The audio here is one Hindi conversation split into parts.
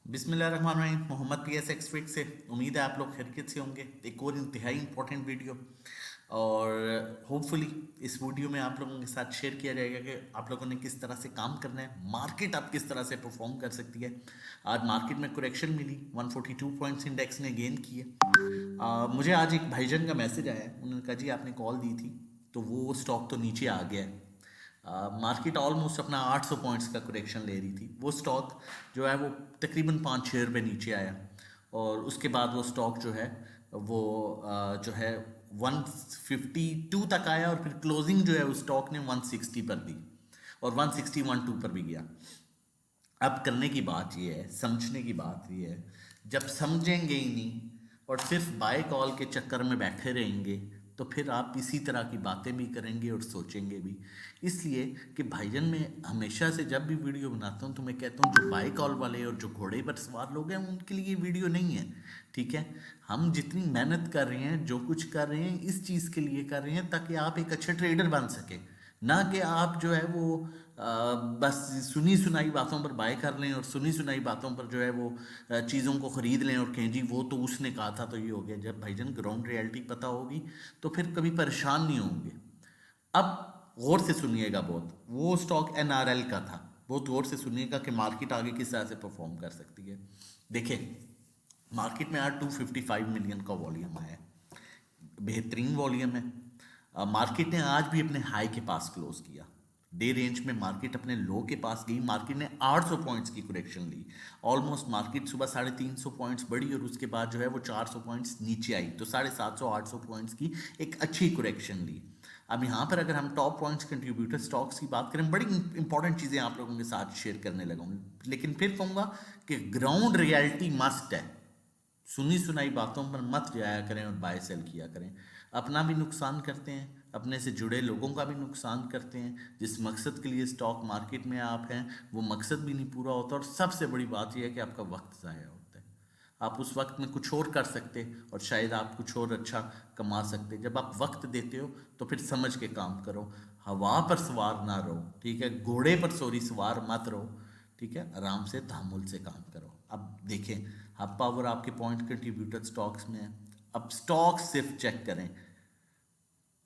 बिस्मिल्लाहिर्रहमानिर्रहीम। मोहम्मद पीएस एक्सफिट से उम्मीद है आप लोग खैरियत से होंगे। एक और इंतहाई इंपॉर्टेंट वीडियो और होपफुली इस वीडियो में आप लोगों के साथ शेयर किया जाएगा कि आप लोगों ने किस तरह से काम करना है, मार्केट आप किस तरह से परफॉर्म कर सकती है। आज मार्केट में करेक्शन मिली, 142 पॉइंट्स इंडेक्स ने गेन किए। मुझे आज एक भाईजान का मैसेज आया, उन्होंने कहा जी आपने कॉल दी थी तो वो स्टॉक तो नीचे आ गया है। मार्केट ऑलमोस्ट अपना 800 पॉइंट्स का करेक्शन ले रही थी। वो स्टॉक जो है वो तकरीबन 5-6 रुपये नीचे आया और उसके बाद वो स्टॉक जो है वो जो है 152 तक आया और फिर क्लोजिंग जो है उस स्टॉक ने 160 पर दी और 160-162 पर भी गया। अब करने की बात ये है, समझने की बात ये है, जब समझेंगे ही नहीं और सिर्फ बाय कॉल के चक्कर में बैठे रहेंगे तो फिर आप इसी तरह की बातें भी करेंगे और सोचेंगे भी। इसलिए कि भाईजान मैं हमेशा से जब भी वीडियो बनाता हूँ तो मैं कहता हूँ जो बाय कॉल वाले और जो घोड़े पर सवार लोग हैं उनके लिए ये वीडियो नहीं है। ठीक है, हम जितनी मेहनत कर रहे हैं, जो कुछ कर रहे हैं, इस चीज़ के लिए कर रहे हैं ताकि आप एक अच्छे ट्रेडर बन सके, ना कि आप जो है वो बस सुनी सुनाई बातों पर बाय कर लें और सुनी सुनाई बातों पर जो है वो चीज़ों को ख़रीद लें और कहें जी वो तो उसने कहा था तो ये हो गया। जब भाईजान ग्राउंड रियलिटी पता होगी तो फिर कभी परेशान नहीं होंगे। अब गौर से सुनिएगा, बहुत वो स्टॉक एनआरएल का था, बहुत गौर से सुनिएगा कि मार्केट आगे किस तरह से परफॉर्म कर सकती है। देखिए मार्केट में आज 255 मिलियन का वॉल्यूम आया है, बेहतरीन वॉल्यूम है। मार्केट ने आज भी अपने हाई के पास क्लोज किया। डे रेंज में मार्केट अपने लो के पास गई, मार्केट ने 800 पॉइंट्स की करेक्शन ली। ऑलमोस्ट मार्केट सुबह 350 पॉइंट्स बढ़ी और उसके बाद जो है वो 400 पॉइंट्स नीचे आई, तो 750-800 पॉइंट्स की एक अच्छी करेक्शन ली। अब यहाँ पर अगर हम टॉप पॉइंट्स कंट्रीब्यूटर स्टॉक्स की बात करें, बड़ी इंपॉर्टेंट चीज़ें आप लोगों के साथ शेयर करने लगूंगी, लेकिन फिर कहूँगा कि ग्राउंड रियलिटी मस्ट है। सुनी सुनाई बातों पर मत जाया करें और बाय सेल किया करें। अपना भी नुकसान करते हैं, अपने से जुड़े लोगों का भी नुकसान करते हैं। जिस मकसद के लिए स्टॉक मार्केट में आप हैं वो मकसद भी नहीं पूरा होता और सबसे बड़ी बात यह है कि आपका वक्त ज़ाया होता है। आप उस वक्त में कुछ और कर सकते और शायद आप कुछ और अच्छा कमा सकते। जब आप वक्त देते हो तो फिर समझ के काम करो, हवा पर सवार ना रहो। ठीक है, घोड़े पर सवार मत रहो। ठीक है, आराम से तहमुल से काम करो। अब देखें, हब पावर आपके पॉइंट कंट्रीब्यूटर स्टॉक्स में है। अब स्टॉक सिर्फ चेक करें,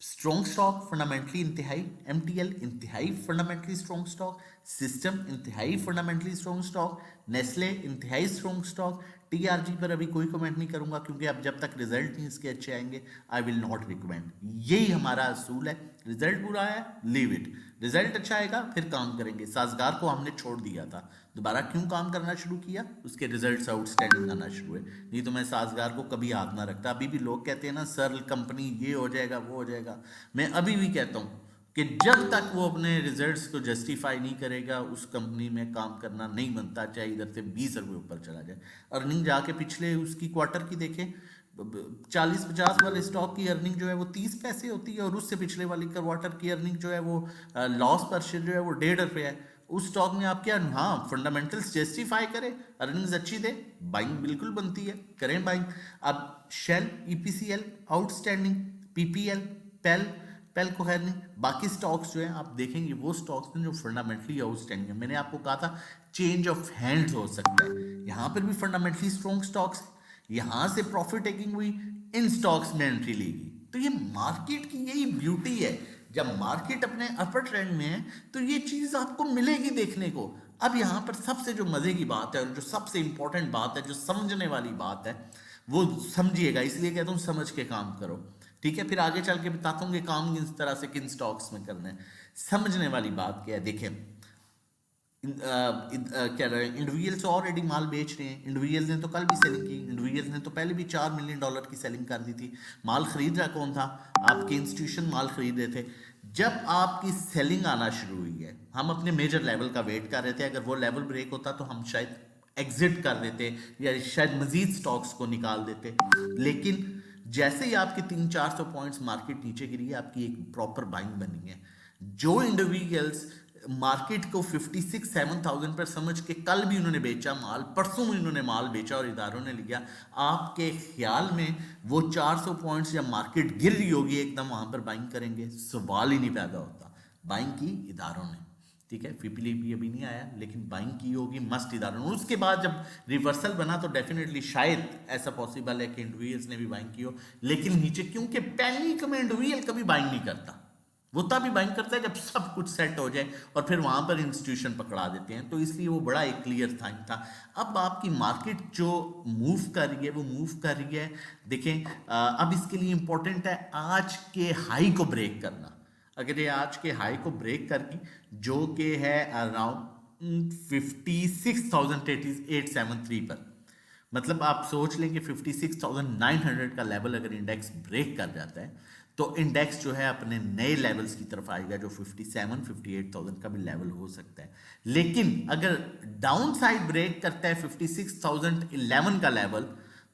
स्ट्रॉन्ग स्टॉक फंडामेंटली इंतहाई, एमटीएल इंतहाई फंडामेंटली स्ट्रॉन्ग स्टॉक, सिस्टम इंतहाई फंडामेंटली स्ट्रॉन्ग स्टॉक, नेस्ले इंतहाई स्ट्रॉन्ग स्टॉक। टीआरजी पर अभी कोई कमेंट नहीं करूंगा क्योंकि अब जब तक रिजल्ट नहीं इसके अच्छे आएंगे आई विल नॉट रिकमेंड। यही हमारा असूल है, रिजल्ट बुरा है लीव इट, रिजल्ट अच्छा आएगा फिर काम करेंगे। साजगार को हमने छोड़ दिया था, दोबारा क्यों काम करना शुरू किया, उसके रिजल्ट्स आउटस्टैंडिंग आना शुरू हुए, नहीं तो मैं साजगार को कभी हाथ ना रखता। अभी भी लोग कहते हैं ना सर कंपनी ये हो जाएगा वो हो जाएगा, मैं अभी भी कहता हूँ कि जब तक वो अपने रिजल्ट्स को जस्टिफाई नहीं करेगा उस कंपनी में काम करना नहीं बनता, चाहे इधर से 20 रुपये ऊपर चला जाए। अर्निंग जाके पिछले उसकी क्वार्टर की देखें, 40-50 वाले स्टॉक की अर्निंग जो है वो 30 पैसे होती है और उससे पिछले वाली क्वार्टर की अर्निंग जो है वो लॉस पर शेयर जो है वो 1.5 रुपये है। उस स्टॉक में आप क्या, हाँ फंडामेंटल्स जस्टिफाई करें, अर्निंग्स अच्छी दे, बाइंग बिल्कुल बनती है, करें बाइंग। अब शेल, ईपीसीएल आउटस्टैंडिंग, पीपीएल, पेल, पेल को खैर नहीं, बाकी स्टॉक्स जो हैं आप देखेंगे वो स्टॉक्स हैं जो फंडामेंटली आउटस्टैंडिंग है। मैंने आपको कहा था चेंज ऑफ हैंड्स हो सकता है, यहाँ पर भी फंडामेंटली स्ट्रॉन्ग स्टॉक्स, यहाँ से प्रॉफिट टेकिंग हुई, इन स्टॉक्स में एंट्री लेगी। तो ये मार्केट की यही ब्यूटी है, जब मार्केट अपने अपर ट्रेंड में है तो ये चीज़ आपको मिलेगी देखने को। अब यहाँ पर सबसे जो मज़े की बात है और जो सबसे इंपॉर्टेंट बात है, जो समझने वाली बात है, वो समझिएगा, इसलिए कहता हूँ समझ के काम करो। ठीक है, फिर आगे चल के बताता हूँ कि काम किस तरह से किन स्टॉक्स में करना है। समझने वाली बात क्या है, देखें क्या रहे, इंडिविजुअल्स ऑलरेडी माल बेच रहे हैं। इंडिविजुअल्स ने तो कल भी सेलिंग की, इंडिविजुअल्स ने तो पहले भी $4 मिलियन की सेलिंग कर दी थी। माल खरीद रहा कौन था, आपके इंस्टीट्यूशन माल खरीद रहे थे। जब आपकी सेलिंग आना शुरू हुई है, हम अपने मेजर लेवल का वेट कर रहे थे, अगर वो लेवल ब्रेक होता तो हम शायद एग्जिट कर देते या शायद मजीद स्टॉक्स को निकाल देते। लेकिन जैसे ही आपके 300-400 पॉइंट्स मार्केट नीचे गिरी है, आपकी एक प्रॉपर बाइंग बनी है। जो इंडिविजुअल्स मार्केट को 56-7,000 पर समझ के कल भी उन्होंने बेचा माल, परसों भी उन्होंने माल बेचा और इदारों ने लिया, आपके ख्याल में वो 400 पॉइंट्स जब मार्केट गिर रही होगी एकदम वहां पर बाइंग करेंगे? सवाल ही नहीं पैदा होता। बाइंग की इदारों ने, ठीक है, पीपीली भी अभी नहीं आया, लेकिन बाइंग की होगी मस्ट इधर। उसके बाद जब रिवर्सल बना तो डेफिनेटली शायद ऐसा पॉसिबल है कि इंडिविजुअल्स ने भी बाइंग की हो, लेकिन नीचे क्योंकि पैनिक में इंडिविजुअल कभी बाइंग नहीं करता, वो तभी बाइंग करता है जब सब कुछ सेट हो जाए और फिर वहां पर इंस्टीट्यूशन पकड़ा देते हैं, तो इसलिए वो बड़ा एक क्लियर साइन था। अब आपकी मार्केट जो मूव कर रही है वो मूव कर रही है, देखें अब इसके लिए इंपॉर्टेंट है आज के हाई को ब्रेक करना। अगर ये आज के हाई को ब्रेक करगी जो कि है अराउंड 56,873 पर, मतलब आप सोच लेंगे 56,900 का लेवल अगर इंडेक्स ब्रेक कर जाता है तो इंडेक्स जो है अपने नए लेवल्स की तरफ आएगा, जो 58,000 का भी लेवल हो सकता है। लेकिन अगर डाउन साइड ब्रेक करता है 56,011 का लेवल,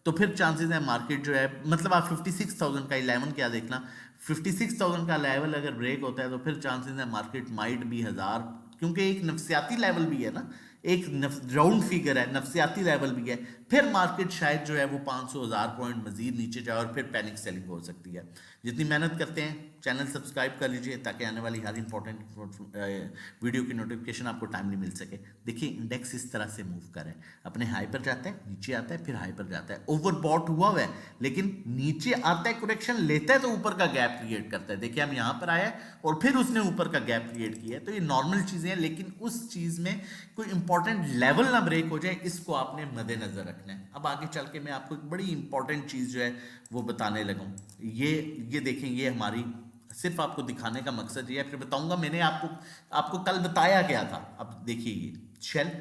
तो फिर चांसेस है मार्केट जो है, मतलब आप 56,000 का 11 क्या देखना, 56,000 का लेवल अगर ब्रेक होता है तो फिर चांसेस है मार्केट माइट भी 1000, क्योंकि एक नफसियाती लेवल भी है ना, एक राउंड फिगर है, नफसियाती लेवल भी है, फिर मार्केट शायद जो है वो 500,000 पॉइंट मजीद नीचे जाए और फिर पैनिक सेलिंग हो सकती है। जितनी मेहनत करते हैं, चैनल सब्सक्राइब कर लीजिए ताकि आने वाली हर इंपॉर्टेंट वीडियो की नोटिफिकेशन आपको टाइमली मिल सके। देखिए इंडेक्स इस तरह से मूव करे, अपने हाई पर जाता है, नीचे आता है, फिर हाई पर जाता है, ओवरबॉट हुआ हुआ है, लेकिन नीचे आता है, करेक्शन लेता है तो ऊपर का गैप क्रिएट करता है। देखिए हम यहाँ पर आए और फिर उसने ऊपर का गैप क्रिएट किया है, तो ये नॉर्मल चीजें हैं, लेकिन उस चीज में कोई इंपॉर्टेंट लेवल ना ब्रेक हो जाए, इसको आपने मद्देनजर रखना है। अब आगे चल के मैं आपको एक बड़ी इंपॉर्टेंट चीज जो है वो बताने लगा हूँ। ये देखें, ये हमारी सिर्फ आपको दिखाने का मकसद ये है, फिर बताऊंगा मैंने आपको कल बताया क्या था। अब देखिए ये शेल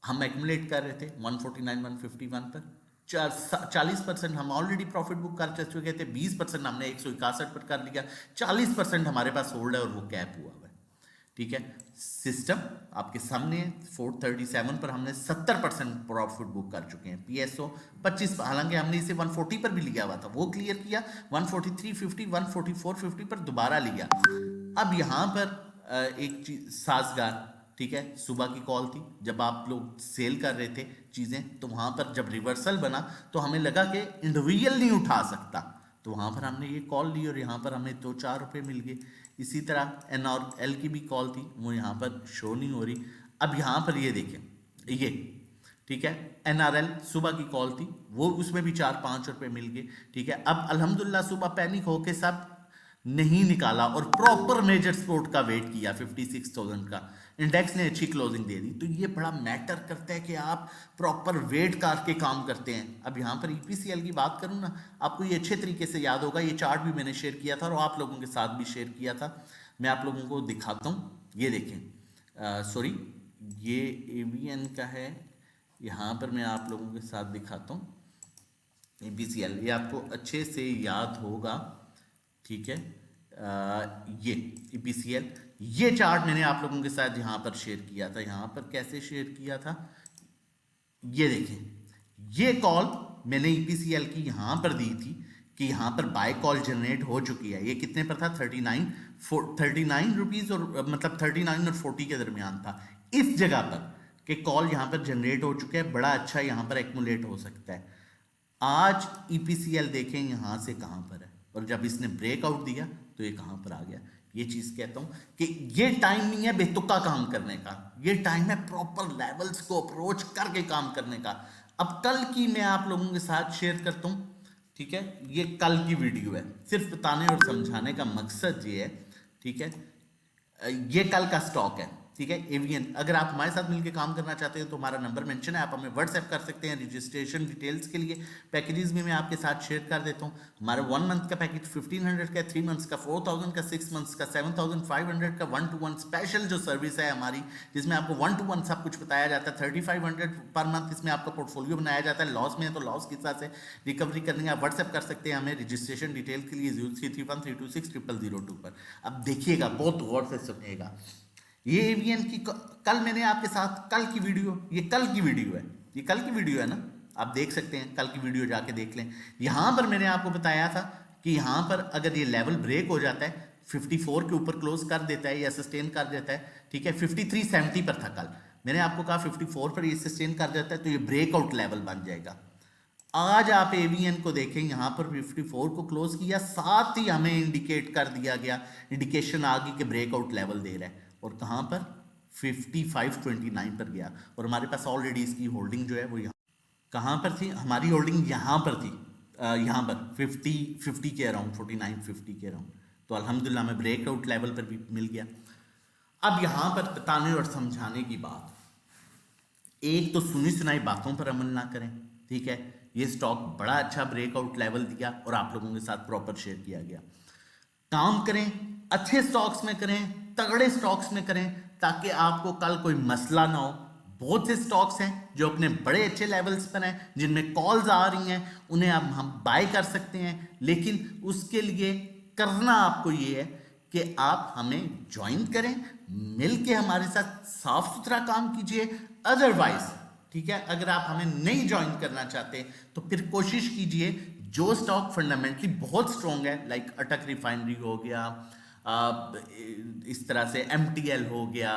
हम एक्यूमुलेट कर रहे थे 149 151 पर, 40% हम ऑलरेडी प्रॉफिट बुक कर चुके थे, 20% हमने 161 पर कर लिया, 40% हमारे पास होल्ड है और वो कैप हुआ हुआ है। ठीक है, सिस्टम आपके सामने है, 437 पर हमने 70% प्रॉफिट बुक कर चुके हैं, पीएसओ 25, हालांकि हमने इसे 140 पर भी लिया हुआ था, वो क्लियर किया, 143.50 144.50 पर दोबारा लिया। अब यहां पर एक चीज साजगार, ठीक है, सुबह की कॉल थी जब आप लोग सेल कर रहे थे चीजें, तो वहां पर जब रिवर्सल बना तो हमें लगा कि इंडिविजुअल नहीं उठा सकता, तो वहां पर हमने ये कॉल ली और यहाँ पर हमें 2-4 रुपए मिल गए। इसी तरह NRL की भी कॉल थी, वो यहाँ पर शो नहीं हो रही। अब यहाँ पर ये देखें, ये ठीक है, NRL सुबह की कॉल थी, वो उसमें भी 4-5 रुपए मिल गए। ठीक है, अब अल्हम्दुलिल्लाह सुबह पैनिक होके सब नहीं निकाला और प्रॉपर मेजर सपोर्ट का वेट किया 56,000 का, इंडेक्स ने अच्छी क्लोजिंग दे दी। तो ये बड़ा मैटर करता है कि आप प्रॉपर वेट करके काम करते हैं। अब यहाँ पर EPCL की बात करूँ ना, आपको ये अच्छे तरीके से याद होगा, ये चार्ट भी मैंने शेयर किया था और आप लोगों के साथ भी शेयर किया था। मैं आप लोगों को दिखाता हूँ, ये देखें, सॉरी ये AVN का है, यहाँ पर मैं आप लोगों के साथ दिखाता हूँ EPCL, ये आपको अच्छे से याद होगा। ठीक है, ये EPCL, ये चार्ट मैंने आप लोगों के साथ यहाँ पर शेयर किया था। यहाँ पर कैसे शेयर किया था, ये देखें, ये कॉल मैंने EPCL की यहाँ पर दी थी कि यहाँ पर बाय कॉल जनरेट हो चुकी है। ये कितने पर था, 39 रुपीज, और मतलब 39 और 40 के दरमियान था इस जगह पर, कि कॉल यहाँ पर जनरेट हो चुका है, बड़ा अच्छा यहाँ पर एक्मुलेट हो सकता है। आज EPCL देखें यहाँ से कहाँ पर है, और जब इसने ब्रेकआउट दिया तो ये कहां पर आ गया। ये चीज कहता हूं कि ये टाइम नहीं है बेतुका काम करने का, ये टाइम है प्रॉपर लेवल्स को अप्रोच करके काम करने का। अब कल की मैं आप लोगों के साथ शेयर करता हूं, ठीक है, ये कल की वीडियो है, सिर्फ बताने और समझाने का मकसद ये है। ठीक है, ये कल का स्टॉक है, ठीक है, AVN। अगर आप हमारे साथ मिलकर काम करना चाहते हैं तो हमारा नंबर मेंशन है, आप हमें व्हाट्सएप कर सकते हैं रजिस्ट्रेशन डिटेल्स के लिए। पैकेजेस भी मैं आपके साथ शेयर कर देता हूँ। हमारा 1 मंथ का पैकेज 1500 का, 3 मंथ्स का 4000 का, 6 मंथ्स का 7500 का, 1-to-1 स्पेशल जो सर्विस है हमारी, जिसमें आपको 1-to-1 सब कुछ बताया जाता है, 3500 पर मंथ इसमें आपका पोर्टफोलियो बनाया जाता है। लॉस में है तो लॉस के हिसाब से रिकवरी करनी है, आप व्हाट्सएप कर सकते हैं हमें रजिस्ट्रेशन डिटेल के लिए 0331326002 पर। अब देखिएगा, बहुत गौर से सुनिएगा, ये AVN की कल मैंने आपके साथ कल की वीडियो, ये कल की वीडियो है, ये कल की वीडियो है ना, आप देख सकते हैं, कल की वीडियो जाके देख लें। यहां पर मैंने आपको बताया था कि यहां पर अगर ये लेवल ब्रेक हो जाता है, 54 के ऊपर क्लोज कर देता है या सस्टेन कर देता है, ठीक है, 5370 पर था कल, मैंने आपको कहा 54 पर ये सस्टेन कर देता है तो ये ब्रेकआउट लेवल बन जाएगा। आज आप AVN को देखें, यहां पर 54 को क्लोज किया, साथ ही हमें इंडिकेट कर दिया गया, इंडिकेशन आ गई कि ब्रेकआउट लेवल दे रहा है, और कहां पर 55.29 पर गया और हमारे पास ऑलरेडी इसकी होल्डिंग जो है वो यहाँ कहाँ पर थी, हमारी होल्डिंग यहाँ पर थी, यहाँ पर 50 के अराउंड, 49-50 के अराउंड। तो अल्हम्दुलिल्लाह हमें ब्रेकआउट लेवल पर भी मिल गया। अब यहाँ पर बताने और समझाने की बात, एक तो सुनी सुनाई बातों पर अमल ना करें, ठीक है। ये स्टॉक बड़ा अच्छा ब्रेकआउट लेवल दिया और आप लोगों के साथ प्रॉपर शेयर किया गया। काम करें, अच्छे स्टॉक्स में करें, तगड़े स्टॉक्स में करें, ताकि आपको कल कोई मसला ना हो। बहुत से स्टॉक्स हैं जो अपने बड़े अच्छे लेवल्स पर हैं, जिनमें कॉल्स आ रही हैं, उन्हें अब हम बाय कर सकते हैं, लेकिन उसके लिए करना आपको ये है कि आप हमें ज्वाइन करें, मिल के हमारे साथ साफ सुथरा काम कीजिए। अदरवाइज, ठीक है, अगर आप हमें नहीं ज्वाइन करना चाहते तो फिर कोशिश कीजिए जो स्टॉक फंडामेंटली बहुत स्ट्रॉन्ग है, लाइक अटक रिफाइनरी हो गया, इस तरह से MTL हो गया,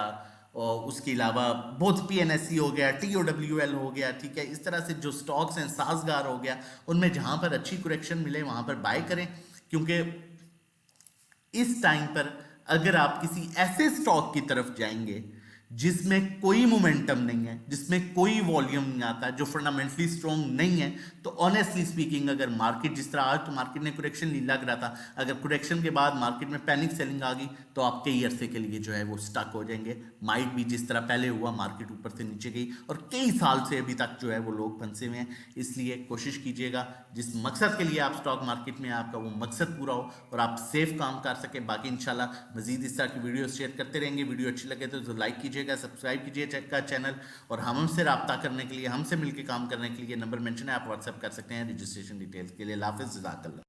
और उसके अलावा बहुत PNSE हो गया, TOWL हो गया, ठीक है, इस तरह से जो स्टॉक्स हैं, साजगार हो गया, उनमें जहां पर अच्छी करेक्शन मिले वहां पर बाय करें। क्योंकि इस टाइम पर अगर आप किसी ऐसे स्टॉक की तरफ जाएंगे जिसमें कोई मोमेंटम नहीं है, जिसमें कोई वॉल्यूम नहीं आता, जो फंडामेंटली स्ट्रॉन्ग नहीं है, तो ऑनेस्टली स्पीकिंग अगर मार्केट जिस तरह आज तो मार्केट ने करेक्शन नहीं लग रहा था, अगर करेक्शन के बाद मार्केट में पैनिक सेलिंग आ गई तो आप कई अरसे के लिए जो है वो स्टक हो जाएंगे। माइट भी जिस तरह पहले हुआ, मार्केट ऊपर से नीचे गई और कई साल से अभी तक जो है वो लोग फंसे हुए हैं। इसलिए कोशिश कीजिएगा जिस मकसद के लिए आप स्टॉक मार्केट में, आपका वो मकसद पूरा हो और आप सेफ काम कर सके। बाकी इंशाल्लाह मजीद इस तरह की वीडियो शेयर करते रहेंगे। वीडियो अच्छी लगे तो लाइक कीजिएगा, सब्सक्राइब कीजिए का चैनल, और हमसे रब्ता करने के लिए, हमसे मिलकर काम करने के लिए नंबर मेंशन है, आप व्हाट्सएप कर सकते हैं रजिस्ट्रेशन डिटेल्स के लिए। हाफिज़, जज़ाकल्लाह।